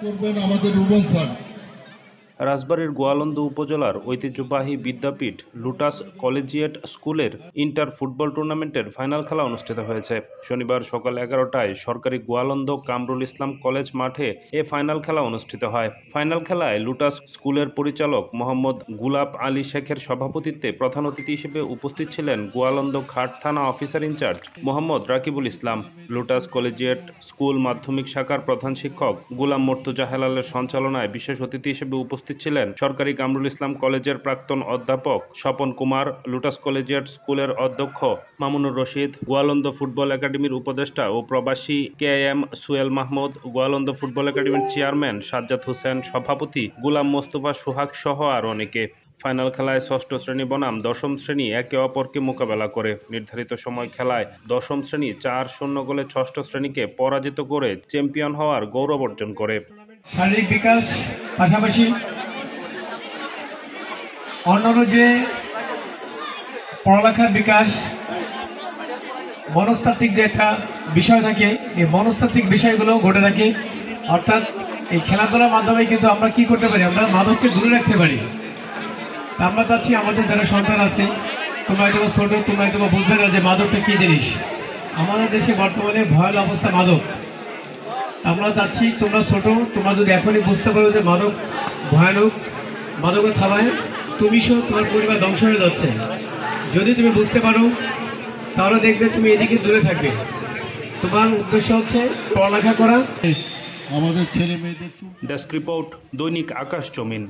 করবেন আমাদের রুবেল স্যার। রাজবাড়ীর গোয়ালন্দ উপজেলার ঐতিহ্যবাহী বিদ্যাপীঠ লুটাস কলেজিয়েট স্কুলের ইন্টার ফুটবল টুর্নামেন্টের ফাইনাল খেলা অনুষ্ঠিত হয়েছে। শনিবার সকাল 11টায় সরকারি গোয়ালন্দ কামরুল ইসলাম কলেজ মাঠে এ ফাইনাল খেলা অনুষ্ঠিত হয়। ফাইনাল খেলায় লুটাস স্কুলের পরিচালক মোহাম্মদ গুলাব আলী শেখের সভাপতিত্বে প্রধান অতিথি হিসেবে উপস্থিত ছিলেন গোয়ালন্দ ঘাট থানা অফিসার ইনচার্জ মোহাম্মদ রাকিবুল ইসলাম। লুটাস কলেজিয়েট স্কুল মাধ্যমিক শাখার প্রধান শিক্ষক গোলাম মর্তুজা হেলালের সঞ্চালনায় বিশেষ অতিথি হিসেবে উপস্থিত ছিলেন সরকারি কামরুল ইসলাম কলেজের প্রাক্তন অধ্যাপক স্বপন কুমার, লুটাস কলেজিয়েট স্কুলের অধ্যক্ষ মামুনুর রশিদ, গোয়ালন্দ ফুটবল একাডেমির উপদেষ্টা ও প্রবাসী KM সুয়েল মাহমুদ, গোয়ালন্দ ফুটবল একাডেমির চেয়ারম্যান সাজ্জাদ হোসেন, সভাপতি গোলাম মোস্তফা সোহাগ সহ আর অনেকে। ফাইনাল খেলায় ষষ্ঠ শ্রেণী বনাম দশম শ্রেণী একে অপরকে মোকাবেলা করে। নির্ধারিত সময় খেলায় দশম শ্রেণী 4-0 গোলে ষষ্ঠ শ্রেণীকে পরাজিত করে চ্যাম্পিয়ন হওয়ার গৌরব অর্জন করে। শারীরিক বিকাশ পাশাপাশি অন্যান্য যে পড়ালেখার বিকাশ, মনস্তাত্ত্বিক যে একটা বিষয় থাকে, এই মনস্তাত্ত্বিক বিষয়গুলো ঘটে থাকে। অর্থাৎ এই খেলাধুলার মাধ্যমে কিন্তু আমরা কি করতে পারি, আমরা মাদককে দূরে রাখতে পারি। আমরা চাচ্ছি আমাদের যারা সন্তান আছে, তোমরা হয়তো ছোটো, তোমরা হয়তো বুঝবে না যে মাদকটা কী জিনিস। আমাদের দেশে বর্তমানে ভয়াল অবস্থা মাদক। আমরা চাচ্ছি তোমরা ছোট, তোমরা যদি এখনই বুঝতে পারো যে মাদক ভয়ানক, মাদকের থাবায় তুমি সহ তোমার পরিবার ধ্বংস হয়ে যাচ্ছে। যদি তুমি বুঝতে পারো তাহলে দেখবে তুমি এদিকে দূরে থাকবে। তোমার উদ্দেশ্য হচ্ছে পড়ালেখা করা। আমাদের ছেলে মেয়েদের ডেস্ক রিপোর্ট, দৈনিক আকাশ জমিন।